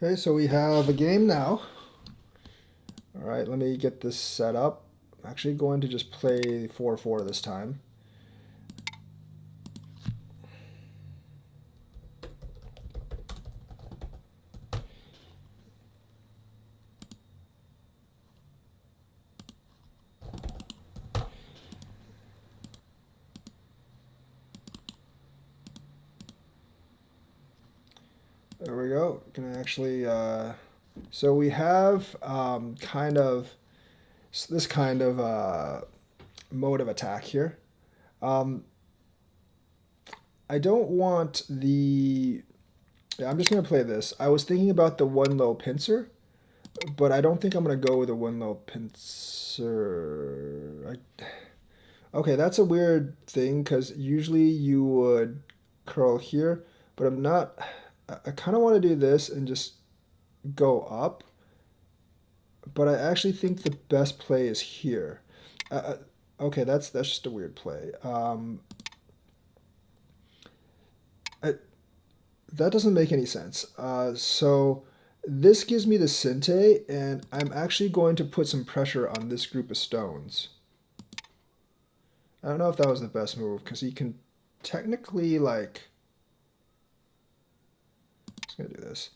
Okay, so we have a game now. All right, let me get this set up. I'm actually going to just play 4-4 this time. There we go. Gonna actually, so we have kind of this kind of mode of attack here. Um, I don't want the. Yeah, I'm just gonna play this. I was thinking about the one low pincer, but I don't think I'm gonna go with a one low pincer. Okay, that's a weird thing because usually you would curl here, but I'm not. I kind of want to do this and just go up, but I actually think the best play is here. Okay, that's just a weird play. I, that doesn't make any sense. So this gives me the Sinte, and I'm actually going to put some pressure on this group of stones. I don't know if that was the best move, because he can technically, like... I'm just going to do this.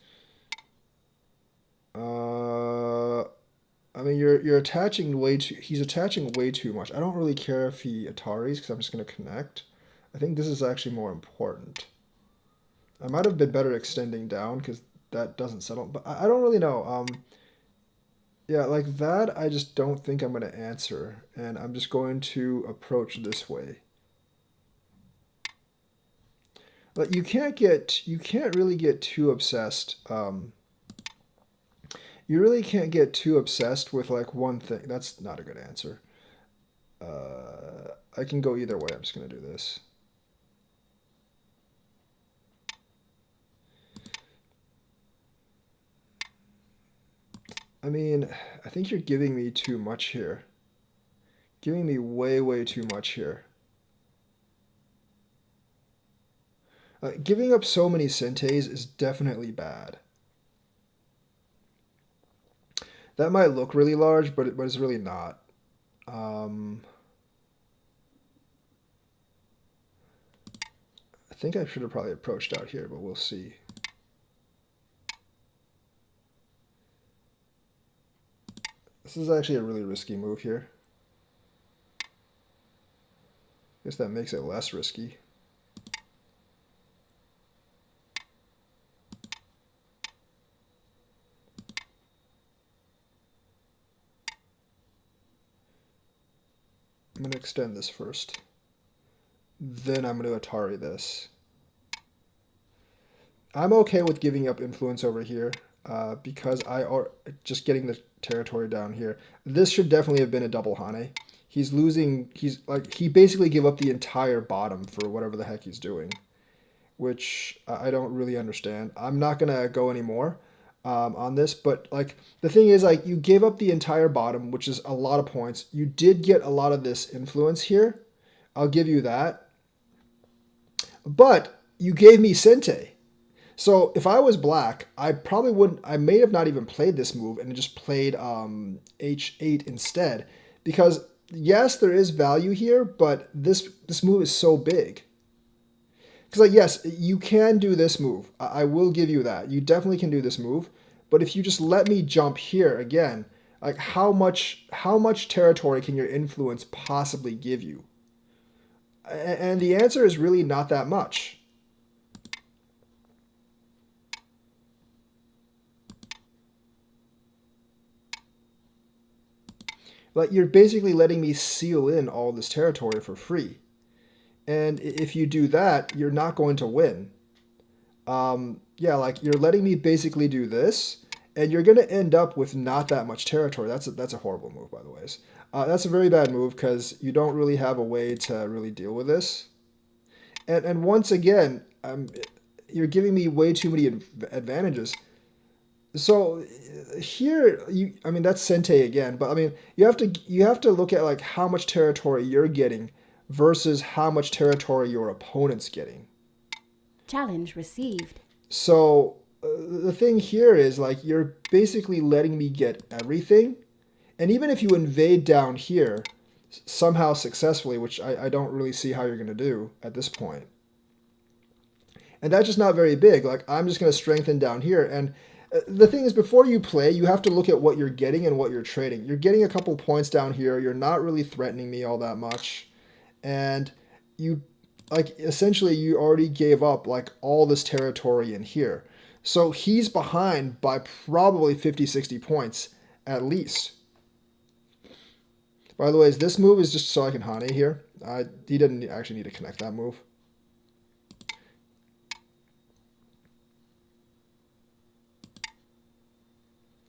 I mean, you're attaching way too... He's attaching way too much. I don't really care if he Ataris, because I'm just going to connect. I think this is actually more important. I might have been better extending down, because that doesn't settle. But I don't really know. Yeah, like that, I just don't think I'm going to answer. And I'm just going to approach this way. But you can't really get too obsessed. You really can't get too obsessed with like one thing. That's not a good answer. I can go either way. I'm just going to do this. I mean, I think you're giving me too much here. Giving me way, way too much here. Giving up so many Sentes is definitely bad. That might look really large, but it's really not. I think I should have probably approached out here, but we'll see. This is actually a really risky move here. Guess that makes it less risky. I'm going to extend this first. Then I'm going to Atari this. I'm okay with giving up influence over here because I are just getting the territory down here. This should definitely have been a double Hane. He's losing, he basically gave up the entire bottom for whatever the heck he's doing, which I don't really understand. I'm not going to go anymore on this, but like the thing is, like, you gave up the entire bottom, which is a lot of points. You did get a lot of this influence here. I'll give you that. But you gave me Sente. So if I was black, I probably wouldn't. I may have not even played this move and just played h8 instead, because yes, there is value here, but this move is so big. Because like yes, you can do this move. I will give you that. You definitely can do this move, but if you just let me jump here again, like how much territory can your influence possibly give you? And the answer is really not that much. Like you're basically letting me seal in all this territory for free. And if you do that, you're not going to win. Yeah, like you're letting me basically do this, and you're going to end up with not that much territory. That's a horrible move, by the way. That's a very bad move because you don't really have a way to really deal with this. And once again, you're giving me way too many advantages. So here, I mean, that's Sente again, but I mean, you have to look at like how much territory you're getting versus how much territory your opponent's getting. Challenge received. So the thing here is like you're basically letting me get everything, and even if you invade down here somehow successfully, which I don't really see how you're going to do at this point, and that's just not very big. Like I'm just going to strengthen down here, and the thing is, before you play, you have to look at what you're getting and what you're trading. You're getting a couple points down here. You're not really threatening me all that much, and you like essentially you already gave up like all this territory in here. So he's behind by probably 50, 60 points at least. By the way, this move is just so I can Hane here. He didn't actually need to connect that move.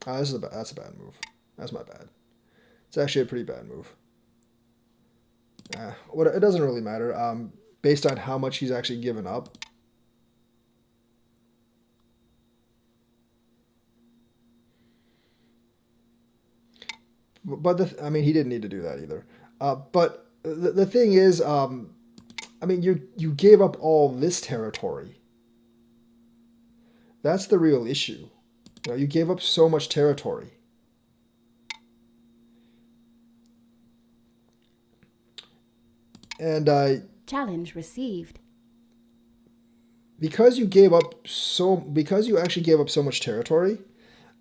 That's a bad move. That's my bad. It's actually a pretty bad move. It doesn't really matter. Based on how much he's actually given up. But I mean, he didn't need to do that either. But the thing is, I mean, you gave up all this territory. That's the real issue. You know, you gave up so much territory. And challenge received. Because you actually gave up so much territory,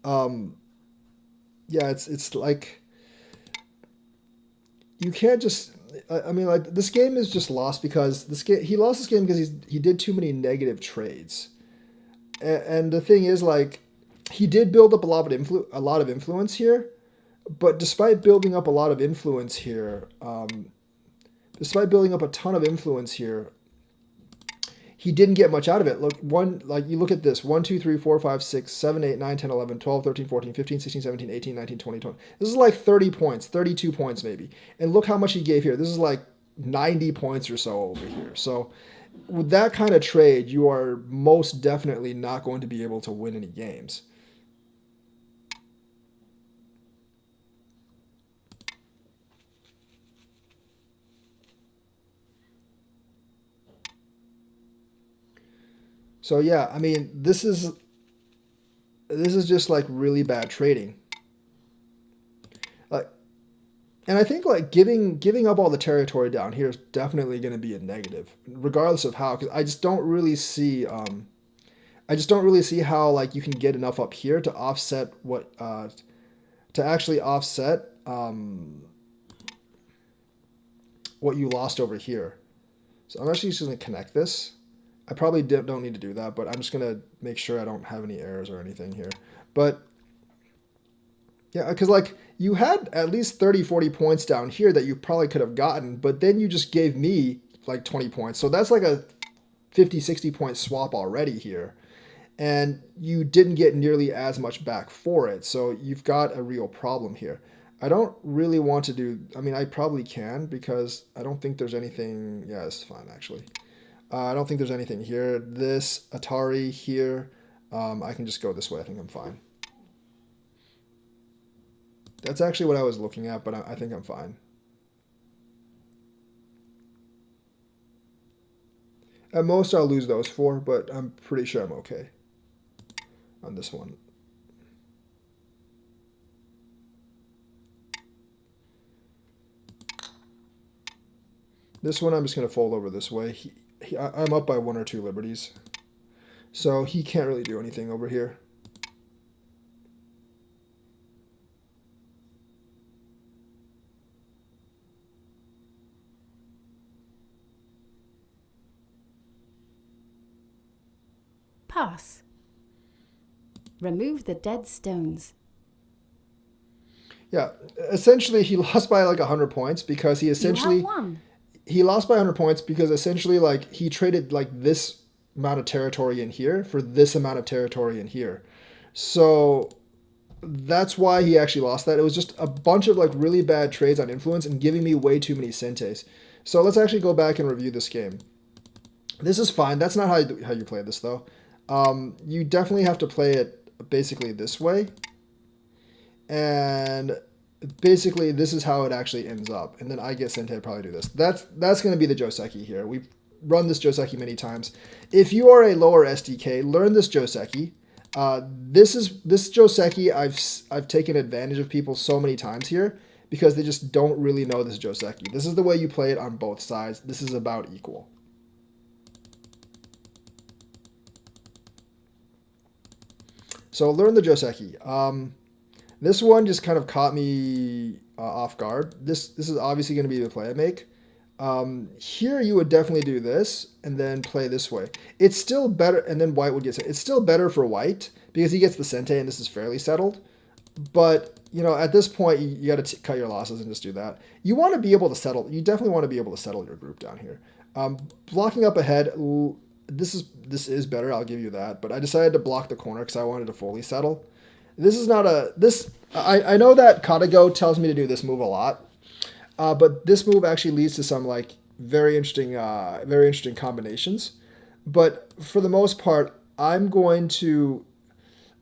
yeah, it's like you can't just. I mean, like this game is just lost because he lost this game because he did too many negative trades, and the thing is like he did build up a lot of influence here, but despite building up a lot of influence here, despite building up a ton of influence here, he didn't get much out of it. Look, you look at this 1, 2, 3, 4, 5, 6, 7, 8, 9, 10, 11, 12, 13, 14, 15, 16, 17, 18, 19, 20, 20. This is like 30 points, 32 points maybe. And look how much he gave here. This is like 90 points or so over here. So with that kind of trade, you are most definitely not going to be able to win any games. So yeah, I mean, this is just like really bad trading. Like, and I think like giving up all the territory down here is definitely going to be a negative, regardless of how. Because I just don't really see how like you can get enough up here to offset to actually offset what you lost over here. So I'm actually just going to connect this. I probably don't need to do that, but I'm just going to make sure I don't have any errors or anything here. But yeah, because like you had at least 30, 40 points down here that you probably could have gotten, but then you just gave me like 20 points. So that's like a 50, 60 point swap already here. And you didn't get nearly as much back for it. So you've got a real problem here. I don't really want to do, I mean, I probably can because I don't think there's anything, yeah, this is fine actually. I don't think there's anything here. This Atari here, I can just go this way. I think I'm fine. That's actually what I was looking at, but I think I'm fine. At most, I'll lose those 4, but I'm pretty sure I'm okay on this one. This one I'm just going to fold over this way. I'm up by 1 or 2 liberties. So he can't really do anything over here. Pass. Remove the dead stones. Yeah, essentially he lost by like 100 points because he essentially... You have won. He lost by 100 points because essentially like he traded like this amount of territory in here for this amount of territory in here. So that's why he actually lost that. It was just a bunch of like really bad trades on influence and giving me way too many centes. So let's actually go back and review this game. This is fine. That's not how you play this though. You definitely have to play it basically this way. And basically this is how it actually ends up, and then I get sent to probably do this. That's going to be the Joseki here. We've run this Joseki many times. If you are a lower SDK, learn this Joseki. This Joseki, I've taken advantage of people so many times here because they just don't really know this Joseki. This is the way you play it on both sides. This is about equal. So learn the Joseki. This one just kind of caught me off guard. This is obviously going to be the play I make. Here you would definitely do this and then play this way. It's still better, and then white would get it. It's still better for white because he gets the sente and this is fairly settled. But, you know, at this point, you got to cut your losses and just do that. You want to be able to settle. You definitely want to be able to settle your group down here. Blocking up ahead, this is better. I'll give you that. But I decided to block the corner because I wanted to fully settle. This is not a... I know that Katago tells me to do this move a lot. But this move actually leads to some like very interesting combinations. But for the most part, I'm going to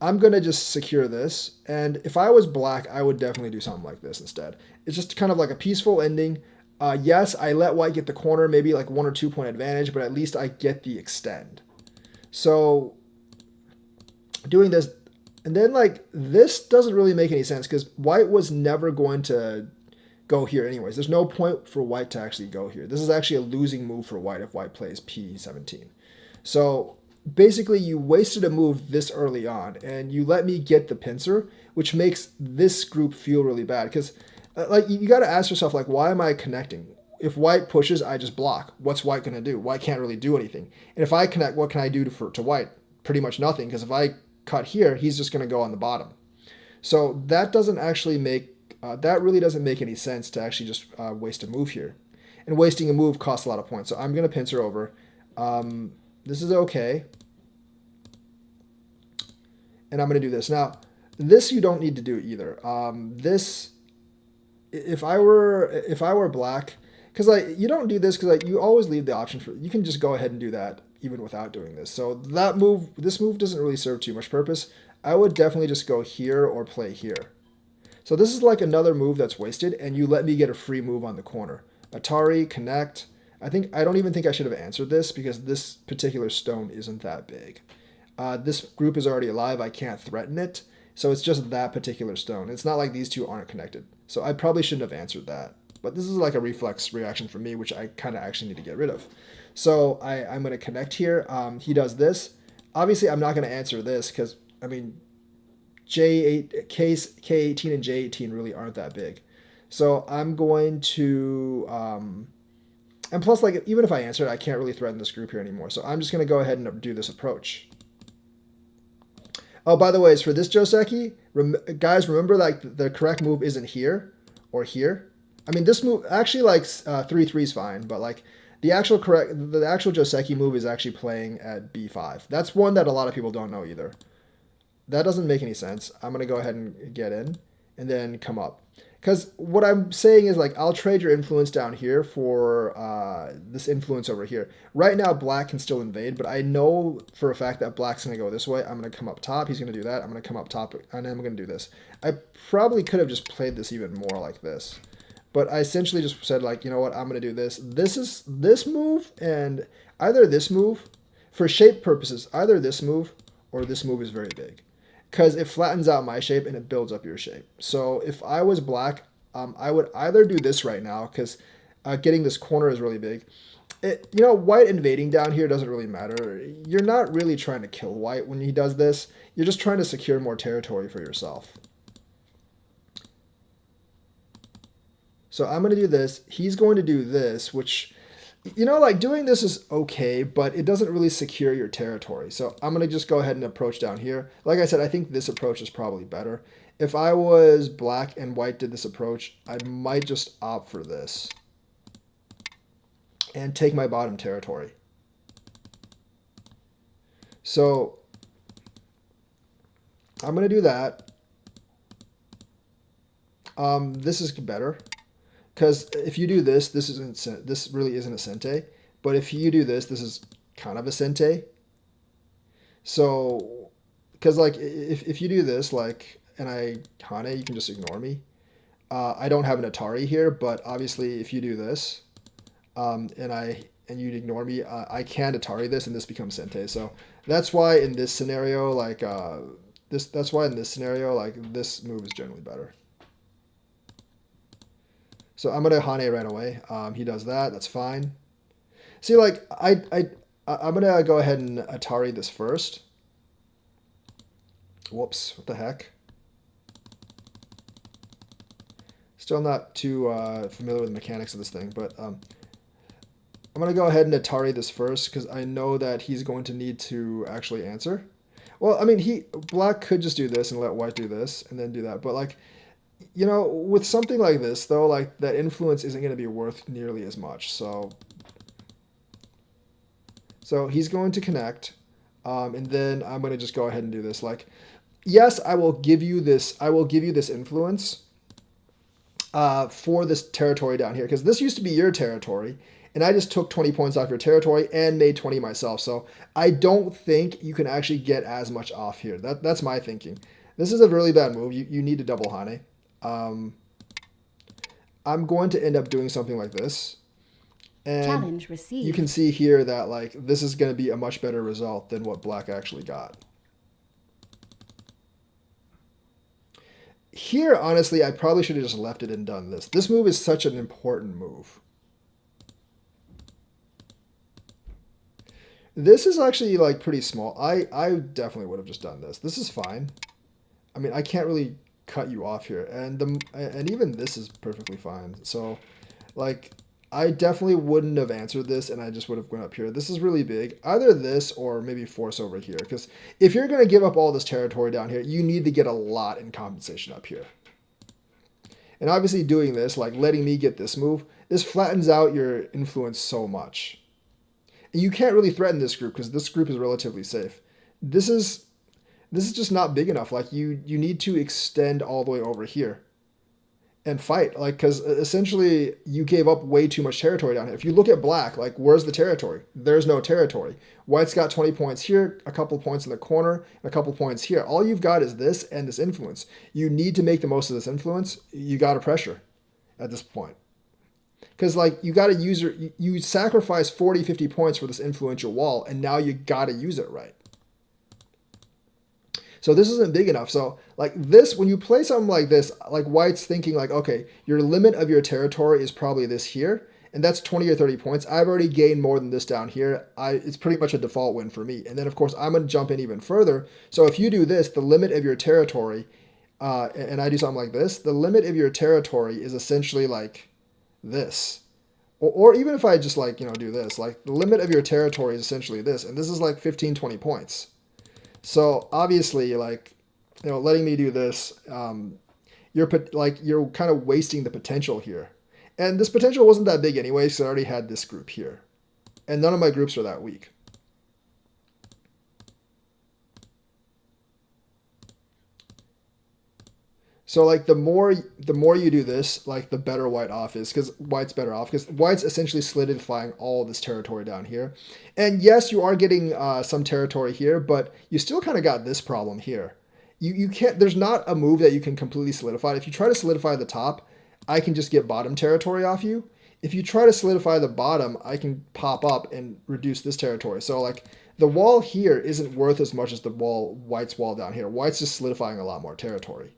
just secure this. And if I was black, I would definitely do something like this instead. It's just kind of like a peaceful ending. Yes, I let white get the corner, maybe like 1 or 2 point advantage, but at least I get the extend. So doing this, and then like this doesn't really make any sense because white was never going to go here anyways. There's no point for white to actually go here. This is actually a losing move for white if white plays p17. So basically you wasted a move this early on and you let me get the pincer, which makes this group feel really bad because like you got to ask yourself, like, why am I connecting? If white pushes, I just block. What's white going to do? White can't really do anything. And if I connect, what can I do to white? Pretty much nothing, because if I cut here, he's just going to go on the bottom. So that doesn't actually make that really doesn't make any sense to actually just waste a move here. And wasting a move costs a lot of points. So I'm going to pincer over. This is okay. And I'm going to do this. Now, this you don't need to do either. This, if I were black, because like you don't do this because like you always leave the option for, you can just go ahead and do that even without doing this. So this move doesn't really serve too much purpose. I would definitely just go here or play here. So this is like another move that's wasted, and you let me get a free move on the corner. Atari, connect. I don't even think I should have answered this because this particular stone isn't that big. This group is already alive. I can't threaten it. So it's just that particular stone. It's not like these two aren't connected. So I probably shouldn't have answered that. But this is like a reflex reaction for me, which I kind of actually need to get rid of. So I'm going to connect here. He does this. Obviously, I'm not going to answer this because, I mean, K18 and J18 really aren't that big. So I'm going to, and plus, like, even if I answer it, I can't really threaten this group here anymore. So I'm just going to go ahead and do this approach. Oh, by the way, for this Joseki, guys, remember like the correct move isn't here or here. I mean, this move, actually like 3-3 is fine, but like the actual Joseki move is actually playing at B5. That's one that a lot of people don't know either. That doesn't make any sense. I'm going to go ahead and get in and then come up. Because what I'm saying is, like, I'll trade your influence down here for this influence over here. Right now, black can still invade, but I know for a fact that black's going to go this way. I'm going to come up top. He's going to do that. I'm going to come up top, and I'm going to do this. I probably could have just played this even more like this. But I essentially just said, like, you know what? I'm going to do this. This move and either this move, for shape purposes, either this move or this move is very big. Because it flattens out my shape and it builds up your shape. So if I was black, I would either do this right now because getting this corner is really big. White invading down here doesn't really matter. You're not really trying to kill white when he does this. You're just trying to secure more territory for yourself. So I'm going to do this. He's going to do this, which, like doing this is okay, but it doesn't really secure your territory. So I'm going to just go ahead and approach down here. Like I said, I think this approach is probably better. If I was black and white did this approach, I might just opt for this and take my bottom territory. So I'm going to do that. This is better. Because if you do this, this really isn't a sente. But if you do this, this is kind of a sente. So, because like if you do this, like, and I Hane, you can just ignore me. I don't have an Atari here, but obviously if you do this, and I and you'd ignore me, I can Atari this and this becomes Sente. So that's why in this scenario, like that's why in this scenario, like this move is generally better. So I'm gonna Hane right away. He does that. That's fine. See, like I'm gonna go ahead and Atari this first. Whoops! What the heck? Still not too familiar with the mechanics of this thing, but I'm gonna go ahead and Atari this first because I know that he's going to need to actually answer. Well, I mean, black could just do this and let white do this and then do that, but like, you know, with something like this though, like that influence isn't going to be worth nearly as much. So he's going to connect, and then I'm going to just go ahead and do this. Like, yes, I will give you this. I will give you this influence for this territory down here because this used to be your territory, and I just took 20 points off your territory and made 20 myself. So I don't think you can actually get as much off here. That's my thinking. This is a really bad move. You need to double Hane. I'm going to end up doing something like this. And Challenge received. you can see here that like this is going to be a much better result than what black actually got. Here, honestly, I probably should have just left it and done this. This move is such an important move. This is actually like pretty small. I definitely would have just done this. This is fine. I mean, I can't really cut you off here, and even this is perfectly fine. So, like, I definitely wouldn't have answered this, and I just would have gone up here. This is really big. Either this or maybe force over here, because if you're going to give up all this territory down here, you need to get a lot in compensation up here. And obviously doing this, like letting me get this move, this flattens out your influence so much. And you can't really threaten this group because this group is relatively safe. This is just not big enough. Like you need to extend all the way over here and fight. Like, because essentially you gave up way too much territory down here. If you look at black, like where's the territory? There's no territory. White's got 20 points here, a couple points in the corner, and a couple points here. All you've got is this and this influence. You need to make the most of this influence. You got to pressure at this point. Because like you got to use you sacrifice 40, 50 points for this influential wall, and now you got to use it right. So this isn't big enough. So like this, when you play something like this, like white's thinking like, okay, your limit of your territory is probably this here, and that's 20 or 30 points. I've already gained more than this down here. It's pretty much a default win for me. And then of course I'm going to jump in even further. So if you do this, the limit of your territory, and I do something like this, the limit of your territory is essentially like this. Or even if I just like, you know, do this, like the limit of your territory is essentially this, and this is like 15, 20 points. So obviously, like, you know, letting me do this, you're kind of wasting the potential here. And this potential wasn't that big anyway, so I already had this group here. And none of my groups are that weak. So like the more you do this, like the better white off is, because white's better off, because white's essentially solidifying all this territory down here. And yes, you are getting some territory here, but you still kind of got this problem here. You can't, there's not a move that you can completely solidify. If you try to solidify the top, I can just get bottom territory off you. If you try to solidify the bottom, I can pop up and reduce this territory. So like the wall here isn't worth as much as the white's wall down here. White's just solidifying a lot more territory.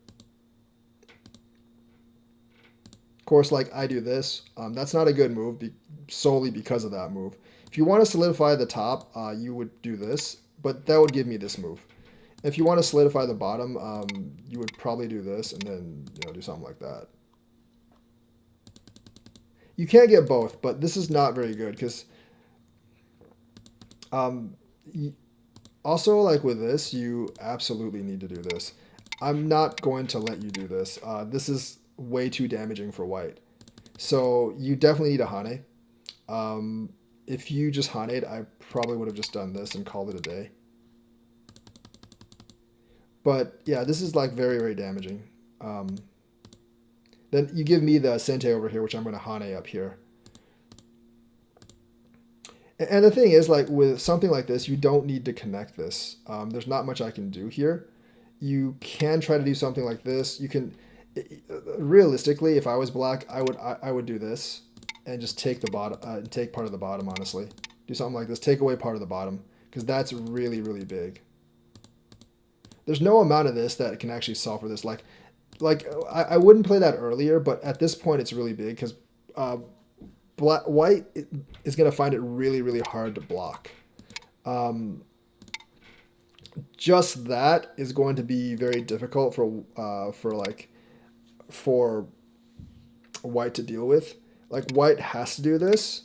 Of course, like I do this, that's not a good move solely because of that move. If you want to solidify the top, you would do this, but that would give me this move. If you want to solidify the bottom, you would probably do this and then, you know, do something like that. You can't get both, but this is not very good because also like with this, you absolutely need to do this. I'm not going to let you do this. This is way too damaging for white. So you definitely need a Hane. If you just Haned, I probably would have just done this and called it a day. But yeah, this is like very, very damaging. Then you give me the Sente over here, which I'm going to Hane up here. And the thing is, like with something like this, you don't need to connect this. There's not much I can do here. You can try to do something like this. You can, realistically, if I was black, I would do this. and just take the bottom, take part of the bottom, honestly. Do something like this, take away part of the bottom, because that's really, really big. There's no amount of this that can actually solve for this. I wouldn't play that earlier, but at this point it's really big, because white is going to find it really, really hard to block. Just that is going to be very difficult for white to deal with. Like, white has to do this,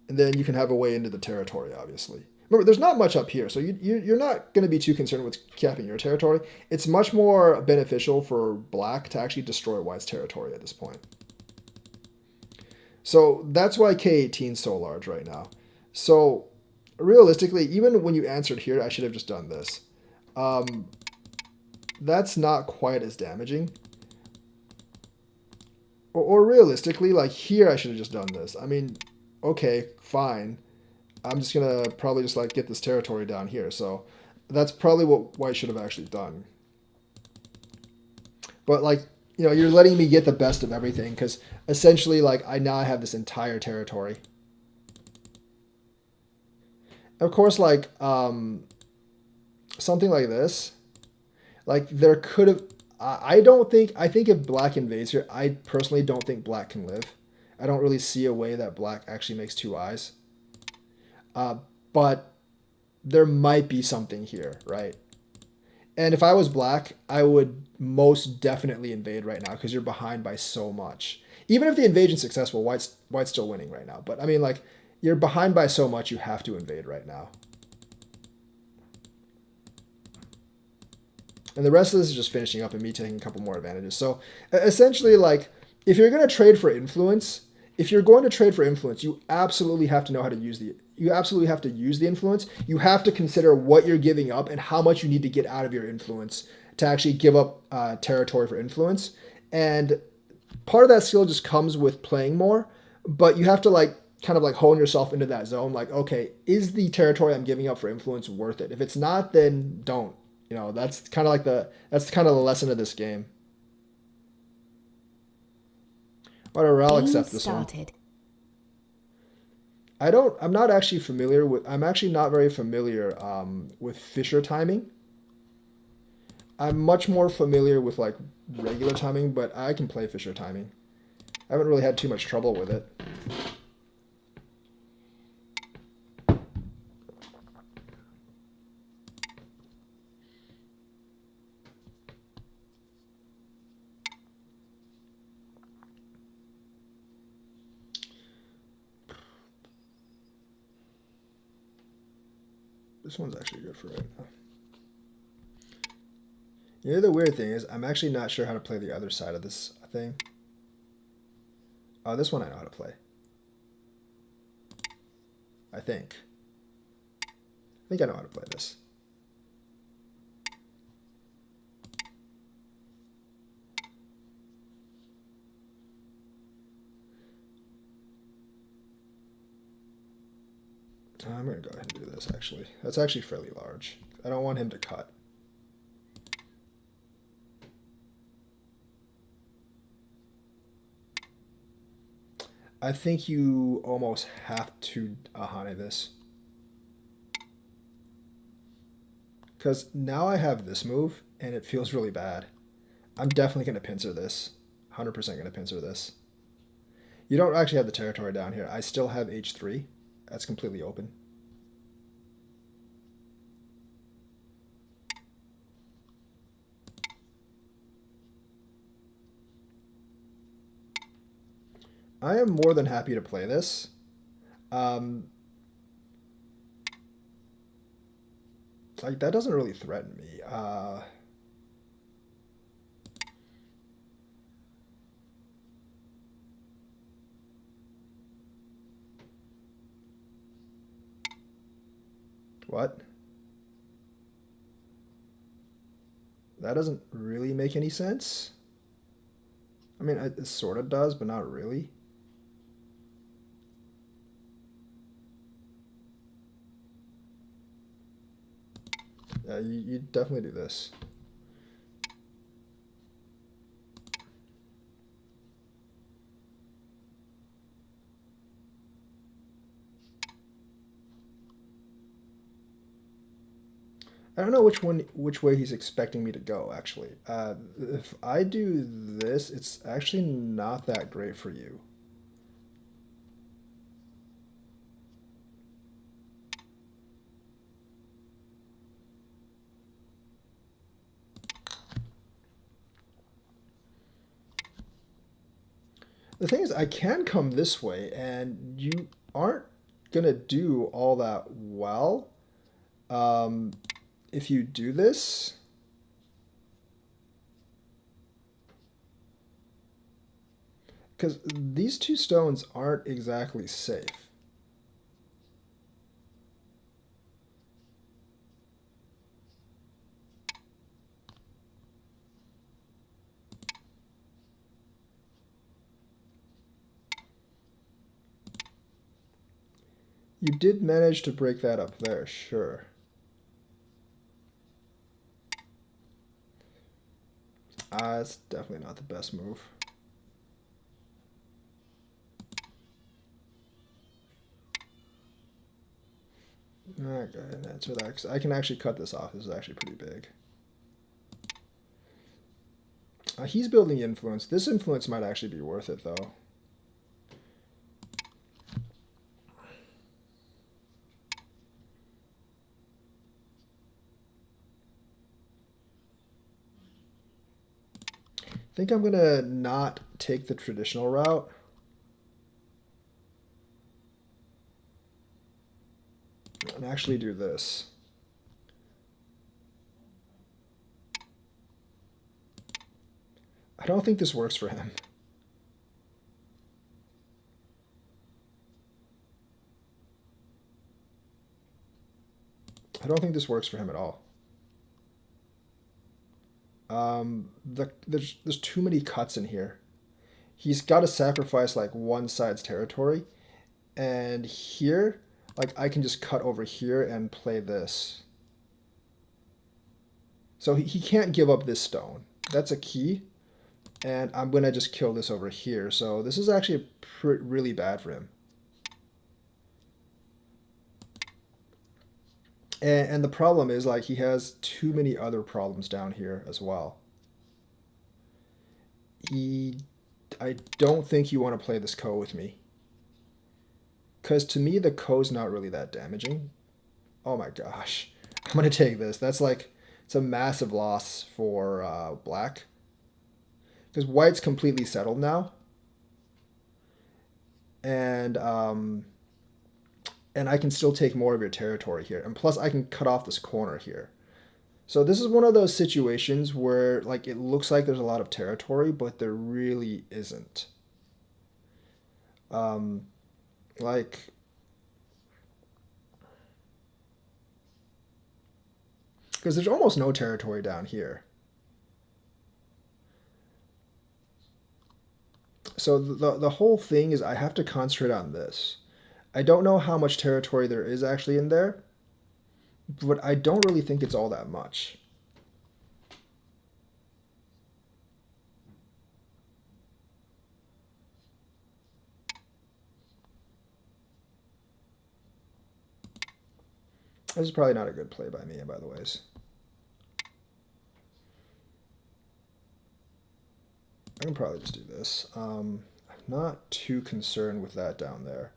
and then you can have a way into the territory, obviously. Remember, there's not much up here, so you're not going to be too concerned with capping your territory. It's much more beneficial for black to actually destroy white's territory at this point. So that's why K18 is so large right now. So realistically, even when you answered here, I should have just done this. That's not quite as damaging. Or realistically, like here, I should have just done this. I mean, okay, fine. I'm just going to probably just like get this territory down here. So that's probably what white should have actually done. But like, you know, you're letting me get the best of everything, because essentially, like, I now have this entire territory. Of course, like, something like this, like, there could have, I think if black invades here, I personally don't think black can live. I don't really see a way that black actually makes two eyes. But there might be something here, right? And if I was black, I would most definitely invade right now, because you're behind by so much. Even if the invasion's successful, white's still winning right now. But I mean, like, you're behind by so much, you have to invade right now. And the rest of this is just finishing up and me taking a couple more advantages. So essentially, like, if you're going to trade for influence, you absolutely have to know how to use you absolutely have to use the influence. You have to consider what you're giving up and how much you need to get out of your influence to actually give up territory for influence. And part of that skill just comes with playing more, but you have to like kind of like hone yourself into that zone. Like, okay, is the territory I'm giving up for influence worth it? If it's not, then don't. You know, that's kind of the lesson of this game. Whatever, I'll accept this one. I'm not actually familiar with, I'm actually not very familiar with Fisher timing. I'm much more familiar with like regular timing, but I can play Fisher timing. I haven't really had too much trouble with it. This one's actually good for right now. You know, the weird thing is, I'm actually not sure how to play the other side of this thing. Oh, this one I know how to play. I think I know how to play this. I'm going to go ahead and do this, actually. That's actually fairly large. I don't want him to cut. I think you almost have to Ahane this. Because now I have this move, and it feels really bad. I'm definitely going to pincer this. 100% going to pincer this. You don't actually have the territory down here. I still have H3. That's completely open. I am more than happy to play this. Like, that doesn't really threaten me. What? That doesn't really make any sense. I mean, it sort of does, but not really. Yeah, you definitely do this. I don't know which way he's expecting me to go, actually. If I do this, it's actually not that great for you. The thing is, I can come this way, and you aren't gonna do all that well um, if you do this. Because these two stones aren't exactly safe. You did manage to break that up there, sure. It's definitely not the best move. Okay, that's relax. I can actually cut this off. This is actually pretty big. He's building influence. This influence might actually be worth it, though. I think I'm gonna not take the traditional route. And actually do this. I don't think this works for him. I don't think this works for him at all. There's too many cuts in here. He's got to sacrifice like one side's territory, and here, like I can just cut over here and play this. So he can't give up this stone. That's a key, and I'm gonna just kill this over here. So this is actually really bad for him. And the problem is like he has too many other problems down here as well. I don't think you want to play this Ko with me. Because to me, the Ko's not really that damaging. Oh my gosh. I'm going to take this. That's like, it's a massive loss for black. Because white's completely settled now. And I can still take more of your territory here. And plus I can cut off this corner here. So this is one of those situations where like it looks like there's a lot of territory, but there really isn't. Like because there's almost no territory down here. So the whole thing is I have to concentrate on this. I don't know how much territory there is actually in there, but I don't really think it's all that much. This is probably not a good play by me, by the ways. I can probably just do this. I'm not too concerned with that down there.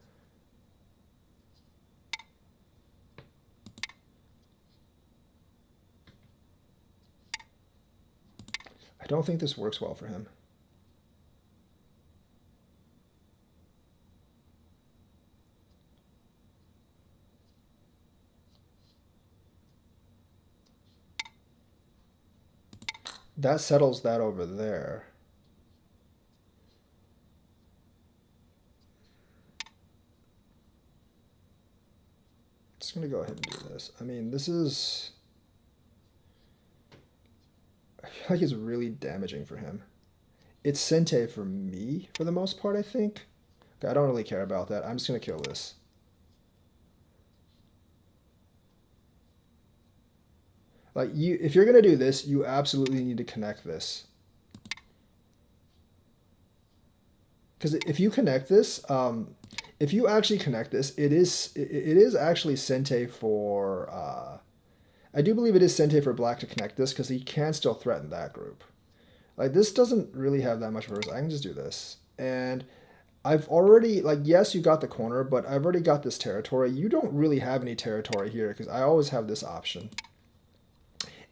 I don't think this works well for him. That settles that over there. Just gonna go ahead and do this. I mean, this is... I feel like it's really damaging for him. It's Sente for me, for the most part, I think. Okay, I don't really care about that. I'm just gonna kill this. Like, if you're gonna do this, you absolutely need to connect this. Because if you connect this, if you actually connect this, it is actually Sente for I do believe it is Sente for black to connect this because he can still threaten that group. Like, this doesn't really have that much purpose. I can just do this. And I've already, like, yes, you got the corner, but I've already got this territory. You don't really have any territory here because I always have this option.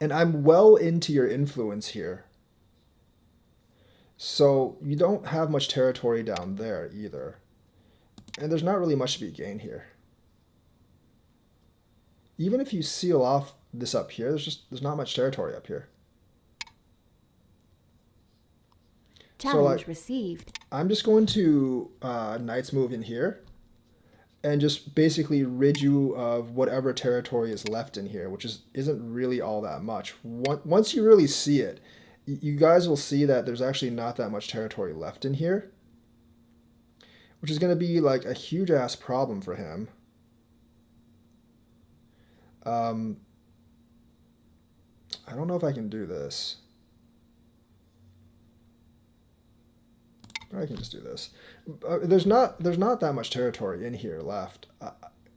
And I'm well into your influence here. So you don't have much territory down there either. And there's not really much to be gained here. Even if you seal off this up here, there's not much territory up here. Challenge so, like, received. I'm just going to Knight's move in here and just basically rid you of whatever territory is left in here, which isn't really all that much. Once you really see it, you guys will see that there's actually not that much territory left in here, which is going to be like a huge ass problem for him. I don't know if I can do this. I can just do this. There's not that much territory in here left.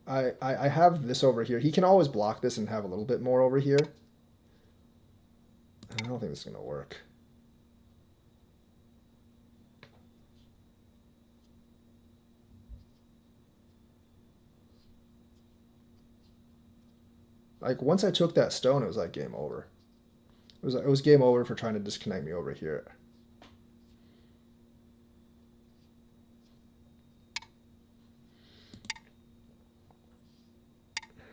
I have this over here. He can always block this and have a little bit more over here. I don't think this is going to work. Like, once I took that stone, it was like game over. It was game over for trying to disconnect me over here.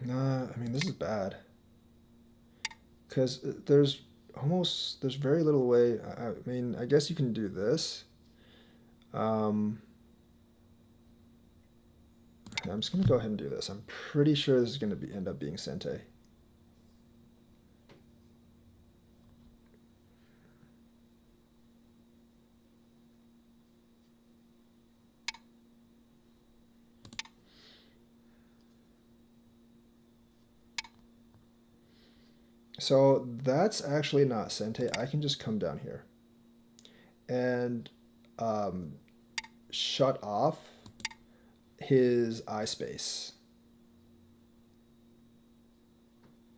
Nah, I mean, this is bad. Because there's very little way. I mean, I guess you can do this. I'm just going to go ahead and do this. I'm pretty sure this is going to end up being Sente. So that's actually not Sente. I can just come down here and shut off his eye space.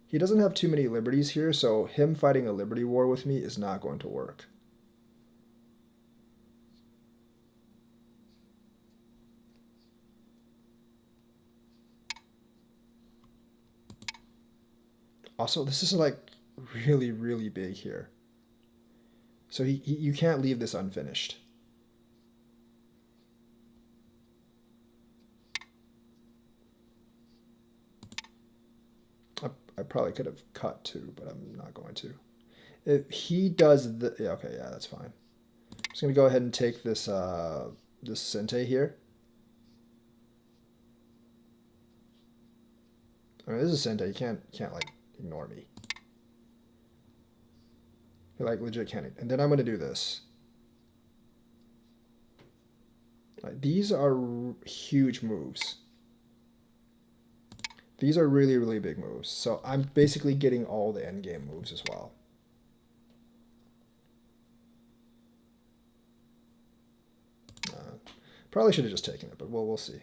He doesn't have too many liberties here, so him fighting a liberty war with me is not going to work. Also, this is like really, really big here. So you can't leave this unfinished. I probably could have cut too, but I'm not going to. If he does the, yeah, okay, yeah, that's fine. I'm just gonna go ahead and take this this Sente here. I mean, this is Sente. You can't like ignore me. You like legit can't. And then I'm gonna do this. Like, these are huge moves. These are really, really big moves. So I'm basically getting all the endgame moves as well. Probably should have just taken it, but we'll see.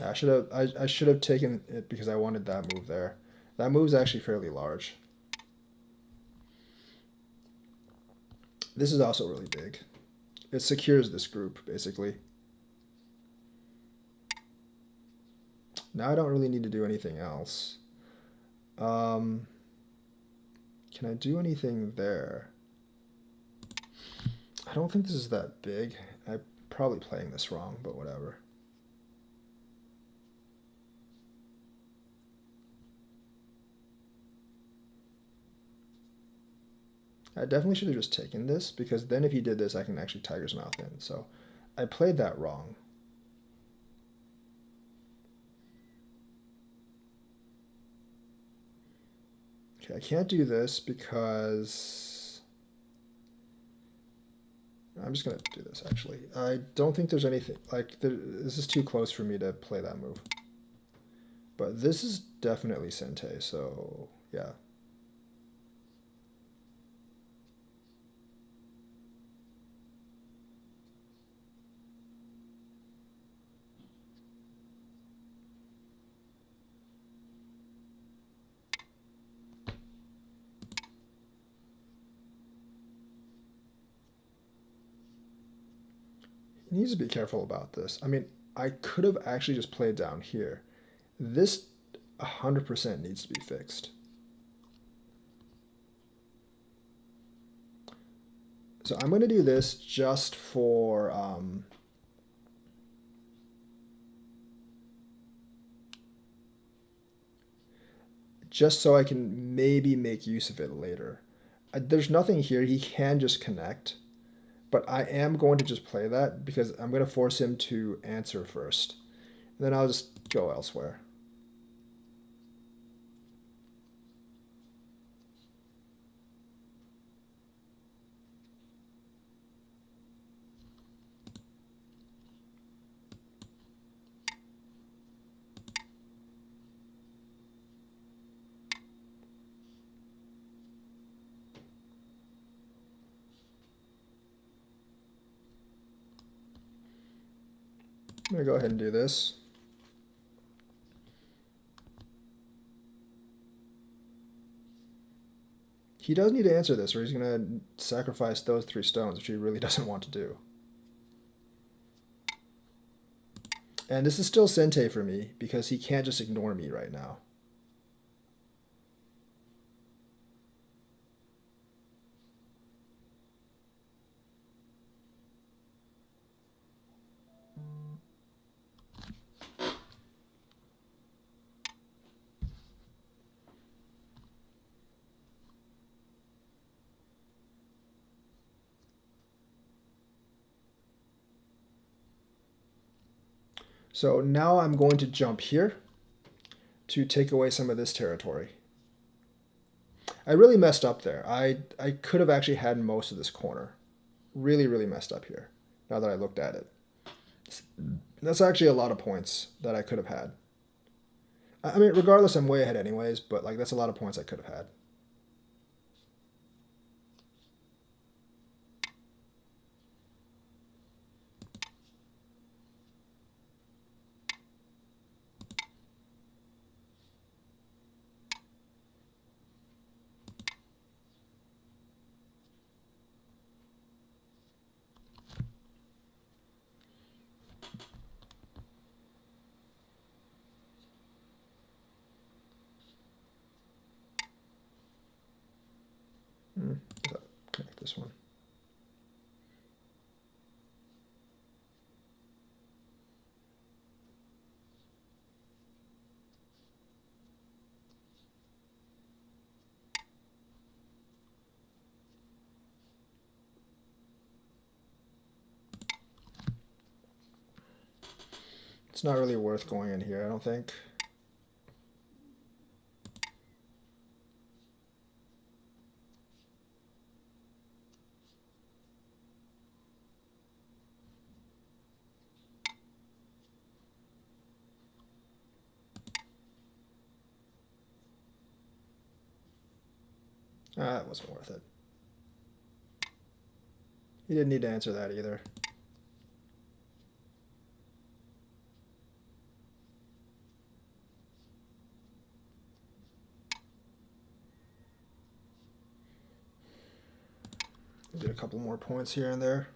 I should have taken it because I wanted that move there. That move is actually fairly large. This is also really big. It secures this group, basically. Now I don't really need to do anything else. Can I do anything there? I don't think this is that big. I'm probably playing this wrong, but whatever. I definitely should have just taken this, because then if he did this, I can actually Tiger's Mouth in. So I played that wrong. Okay, I can't do this because I'm just going to do this, actually. I don't think there's anything, like, this is too close for me to play that move. But this is definitely Sente, so yeah. He needs to be careful about this. I mean, I could have actually just played down here. This 100% needs to be fixed. So I'm going to do this just for just so I can maybe make use of it later. There's nothing here. He can just connect, but I am going to just play that because I'm going to force him to answer first. And then I'll just go elsewhere. I'm going to go ahead and do this. He does need to answer this, or he's going to sacrifice those 3 stones, which he really doesn't want to do. And this is still Sente for me, because he can't just ignore me right now. So now I'm going to jump here to take away some of this territory. I really messed up there. I could have actually had most of this corner. Really, really messed up here, now that I looked at it. That's actually a lot of points that I could have had. I mean, regardless, I'm way ahead anyways, but like that's a lot of points I could have had. Connect this one. It's not really worth going in here, I don't think. That wasn't worth it. He didn't need to answer that either. Get a couple more points here and there.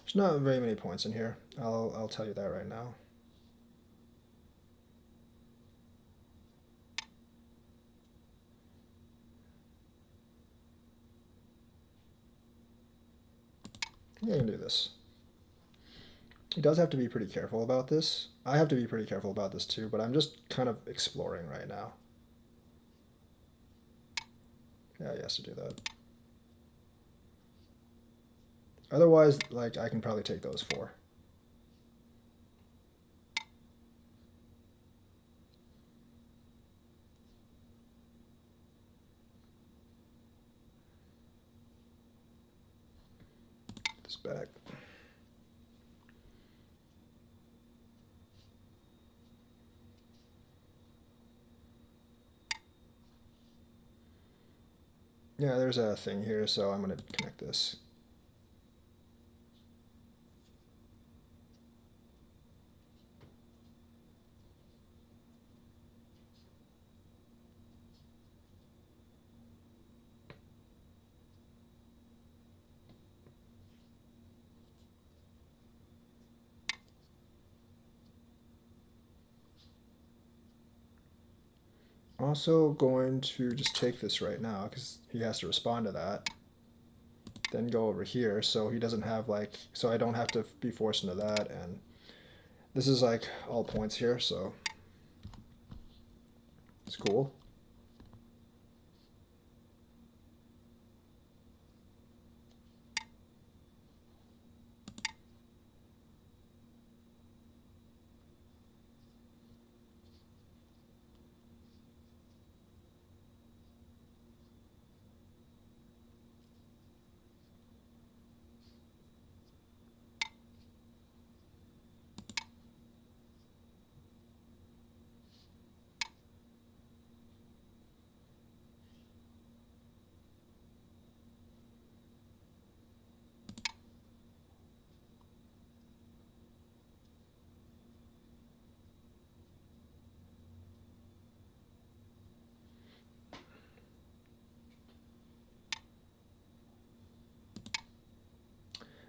There's not very many points in here. I'll tell you that right now. Yeah, I can do this. He does have to be pretty careful about this. I have to be pretty careful about this too, but I'm just kind of exploring right now. Yeah, he has to do that. Otherwise, like, I can probably take those 4. Put this back. Yeah, there's a thing here, so I'm going to connect this. Also going to just take this right now because he has to respond to that. Then go over here so he doesn't have like, so I don't have to be forced into that. And this is like all points here, so it's cool.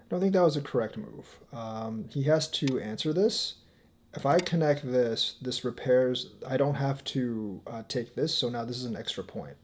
I don't think that was a correct move. He has to answer this. If I connect this, this repairs. I don't have to take this, so now this is an extra point.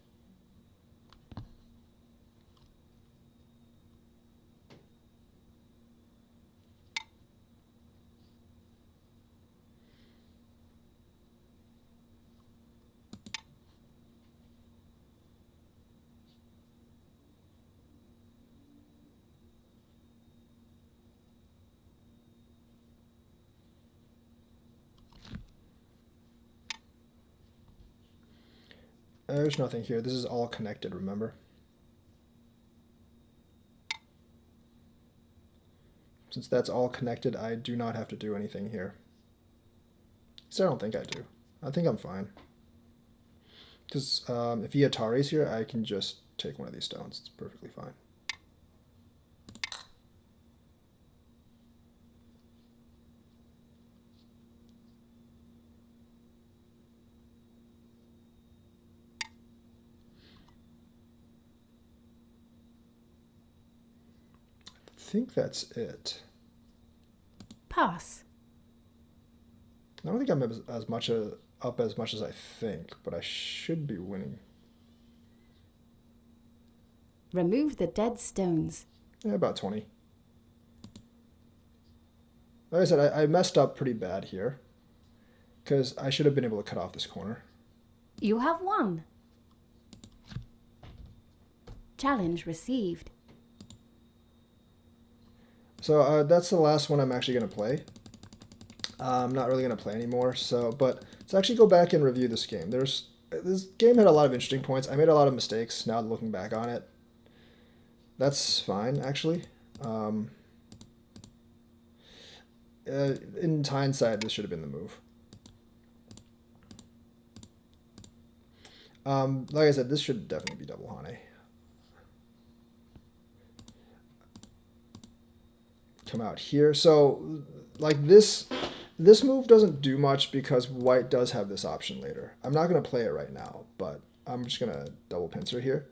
There's nothing here. This is all connected, remember? Since that's all connected, I do not have to do anything here. So I don't think I do. I think I'm fine. Because if he Atari's here, I can just take one of these stones. It's perfectly fine. I think that's it. Pass. I don't think I'm as much up as much as I think, but I should be winning. Remove the dead stones. Yeah, about 20. Like I said, I messed up pretty bad here because I should have been able to cut off this corner. You have won. Challenge received. So that's the last one I'm actually going to play. I'm not really going to play anymore. So, but let's actually go back and review this game. This game had a lot of interesting points. I made a lot of mistakes now looking back on it. That's fine, actually. In hindsight, this should have been the move. Like I said, this should definitely be double Hane. Come out here. So, like this move doesn't do much because white does have this option later. I'm not going to play it right now, but I'm just going to double pincer here.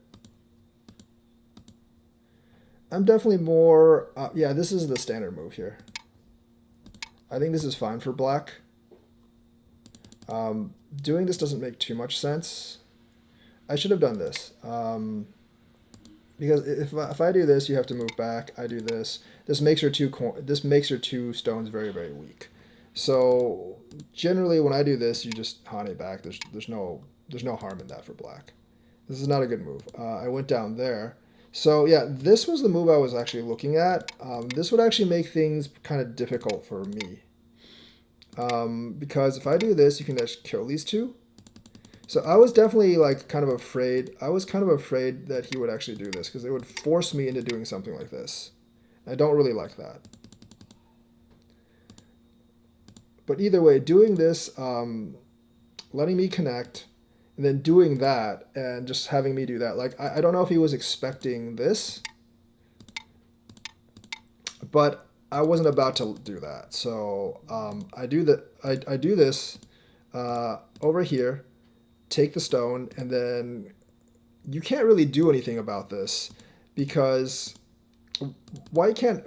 I'm definitely more... yeah, this is the standard move here. I think this is fine for black. Doing this doesn't make too much sense. I should have done this. Because if I do this, you have to move back. I do this. This makes your two stones very, very weak. So generally, when I do this, you just Hane back. There's no harm in that for black. This is not a good move. I went down there. So yeah, this was the move I was actually looking at. This would actually make things kind of difficult for me. Because if I do this, you can just kill these two. So I was definitely like kind of afraid. I was kind of afraid that he would actually do this because it would force me into doing something like this. I don't really like that. But either way, doing this, letting me connect, and then doing that and just having me do that. Like, I don't know if he was expecting this, but I wasn't about to do that. So I do that. I do this over here, take the stone, and then you can't really do anything about this because black can't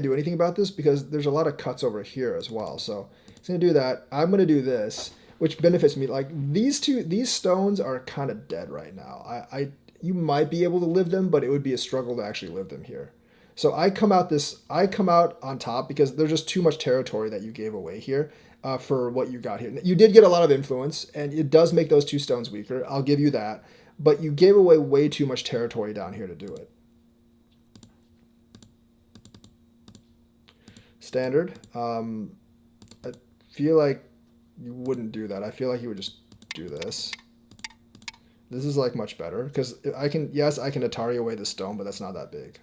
do anything about this because there's a lot of cuts over here as well. So it's gonna do that. I'm gonna do this, which benefits me. Like these stones are kind of dead right now. You might be able to live them, but it would be a struggle to actually live them here. So I come out on top because there's just too much territory that you gave away here for what you got here. You did get a lot of influence, and it does make those two stones weaker. I'll give you that, but you gave away way too much territory down here to do it. Standard. I feel like you wouldn't do that. I feel like you would just do this. This is like much better because I can Atari away the stone, but that's not that big.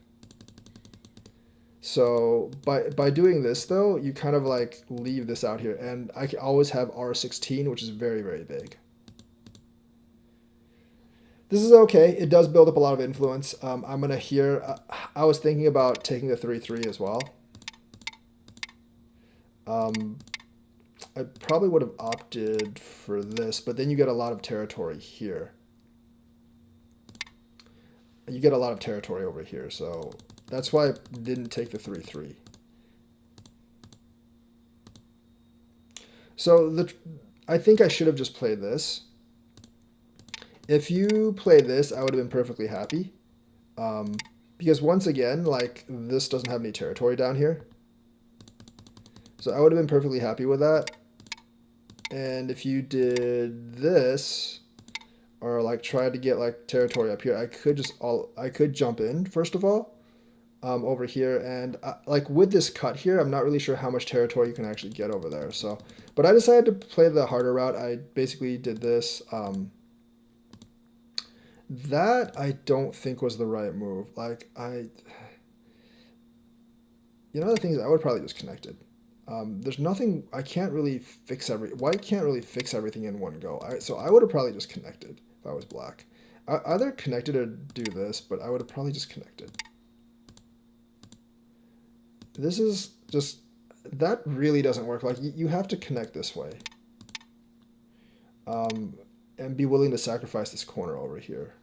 So by doing this though, you kind of like leave this out here, and I can always have R16, which is very, very big. This is okay. It does build up a lot of influence. I'm gonna here. I was thinking about taking the 3/3 as well. I probably would have opted for this, but then you get a lot of territory here. You get a lot of territory over here, so that's why I didn't take the 3/3. So I think I should have just played this. If you play this, I would have been perfectly happy. Because once again, like, this doesn't have any territory down here. So I would have been perfectly happy with that. And if you did this, or like tried to get like territory up here, I could jump in first of all, over here, and like with this cut here, I'm not really sure how much territory you can actually get over there. So, but I decided to play the harder route. I basically did this. That I don't think was the right move. Like the thing is, I would probably just connect it. There's nothing, I can't really fix White can't really fix everything in one go. So I would have probably just connected if I was black. Either connected or do this, but I would have probably just connected. This is just, that really doesn't work. Like, you have to connect this way. And be willing to sacrifice this corner over here.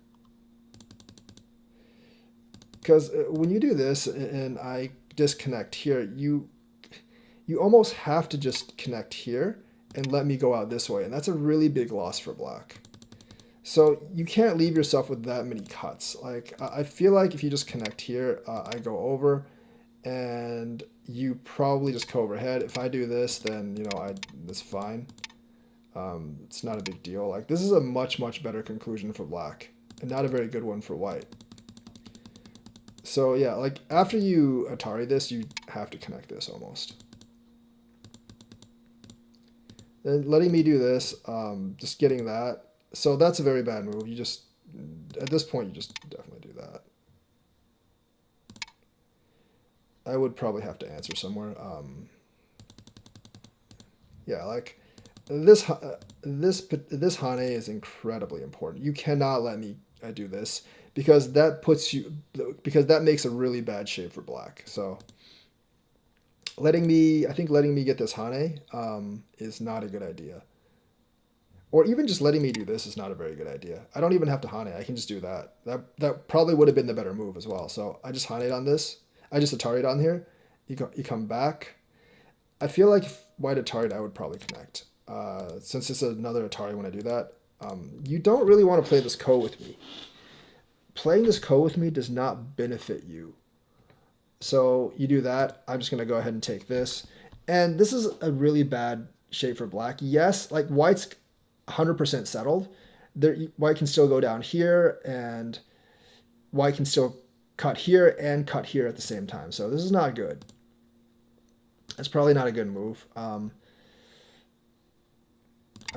Because when you do this and I disconnect here, you almost have to just connect here and let me go out this way. And that's a really big loss for black. So you can't leave yourself with that many cuts. Like, I feel like if you just connect here, I go over and you probably just go overhead. If I do this, then, that's fine. It's not a big deal. Like, this is a much, much better conclusion for black and not a very good one for white. So yeah, like after you Atari this, you have to connect this almost. Then letting me do this, just getting that. So that's a very bad move. At this point, you just definitely do that. I would probably have to answer somewhere. Yeah, like this Hane is incredibly important. You cannot let me do this because that makes a really bad shape for black. So letting me get this Hane is not a good idea. Or even just letting me do this is not a very good idea. I don't even have to Hane. I can just do that. That probably would have been the better move as well. So I just Hane'd on this. I just Atari'd on here. You come back. I feel like if white Atari'd, I would probably connect. Since it's another Atari when I do that. You don't really want to play this Ko with me. Playing this Ko with me does not benefit you. So you do that. I'm just going to go ahead and take this. And this is a really bad shape for black. Yes, like white's 100% settled. White can still go down here, and white can still cut here and cut here at the same time. So this is not good. That's probably not a good move. I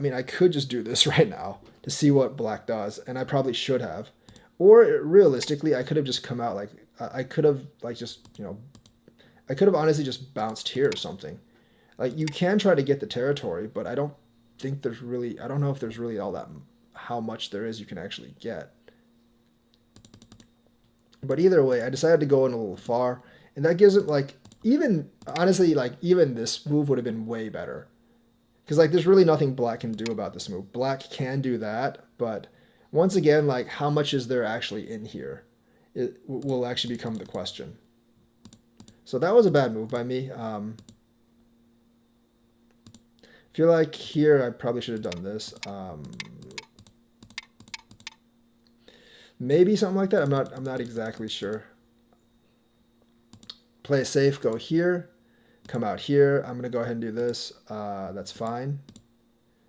mean, I could just do this right now to see what black does, and I probably should have. Or realistically, I could have just come out like, I could have like just, I could have honestly just bounced here or something. Like, you can try to get the territory, but I don't know if there's really all that how much there is you can actually get. But either way, I decided to go in a little far, and that gives it like, even honestly, like even this move would have been way better. Because like there's really nothing black can do about this move. Black can do that, but once again, like how much is there actually in here? It will actually become the question. So that was a bad move by me. Feel like here I probably should have done this. Maybe something like that. I'm not exactly sure. Play it safe, go here, come out here. I'm gonna go ahead and do this. That's fine.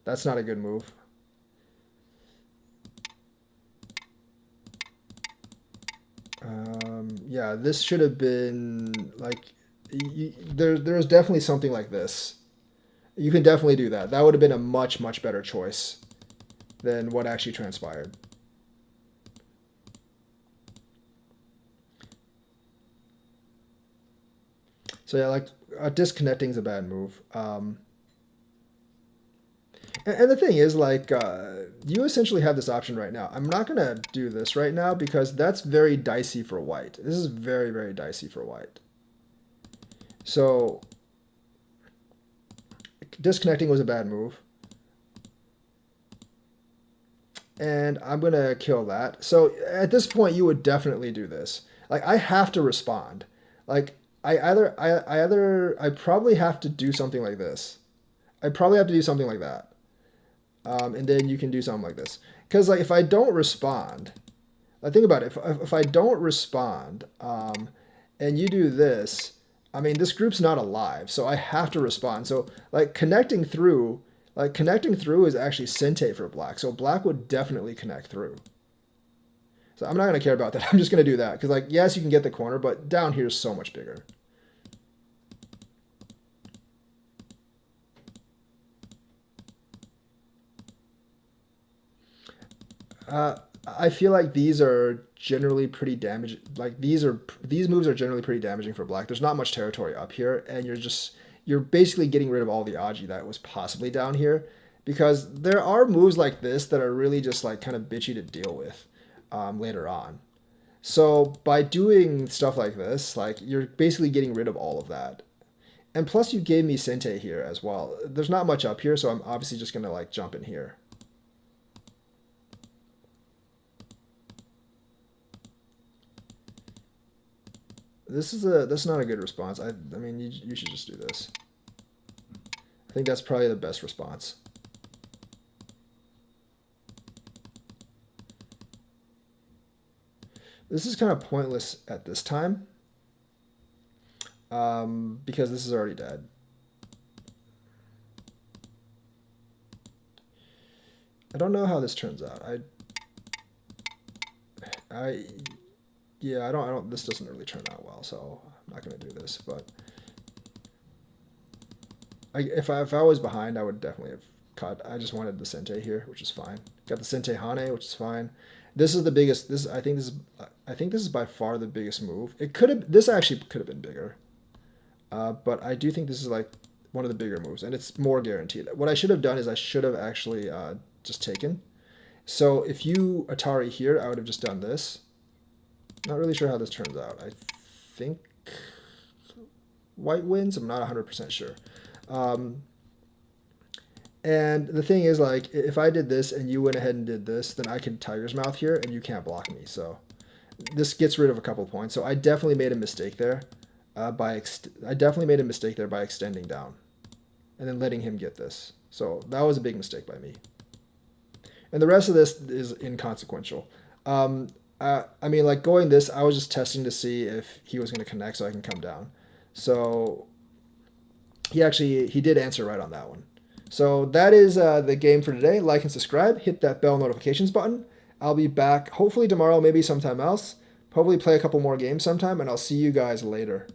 That's not a good move. Yeah, this should have been like there's definitely something like this. You can definitely do that. That would have been a much better choice than what actually transpired. So yeah, like disconnecting is a bad move. And the thing is, like, you essentially have this option right now. I'm not going to do this right now because that's very dicey for white. This is very dicey for white. So disconnecting was a bad move. And I'm going to kill that. So at this point, you would definitely do this. Like, I have to respond. Like, I probably have to do something like this. I probably have to do something like that. And then you can do something like this. Because like if I don't respond, like think about it. If I don't respond, and you do this, I mean this group's not alive, so I have to respond. So like connecting through is actually Sente for black. So black would definitely connect through. So I'm not gonna care about that. I'm just gonna do that because like yes, you can get the corner, but down here is so much bigger. I feel like these are generally pretty damaging. Like these moves are generally pretty damaging for black. There's not much territory up here, and you're basically getting rid of all the Aji that was possibly down here, because there are moves like this that are really just like kind of bitchy to deal with later on. So by doing stuff like this, like you're basically getting rid of all of that. And plus you gave me Sente here as well. There's not much up here, so I'm obviously just gonna like jump in here. That's not a good response. I mean you should just do this. I think that's probably the best response. This is kind of pointless at this time because this is already dead. I don't know how this turns out. Yeah, I don't. This doesn't really turn out well, so I'm not gonna do this. But if I was behind, I would definitely have cut. I just wanted the Sente here, which is fine. Got the Sente Hane, which is fine. This is the biggest. I think this is by far the biggest move. This actually could have been bigger, but I do think this is like one of the bigger moves, and it's more guaranteed. What I should have done is I should have actually just taken. So if you Atari here, I would have just done this. Not really sure how this turns out. I think white wins. I'm not 100% sure. And the thing is, like, if I did this and you went ahead and did this, then I could Tiger's Mouth here, and you can't block me. So this gets rid of a couple points. So I definitely made a mistake there. I definitely made a mistake there by extending down, and then letting him get this. So that was a big mistake by me. And the rest of this is inconsequential. I mean, like going this, I was just testing to see if he was going to connect so I can come down. So he did answer right on that one. So that is the game for today. Like and subscribe. Hit that bell notifications button. I'll be back hopefully tomorrow, maybe sometime else. Hopefully play a couple more games sometime, and I'll see you guys later.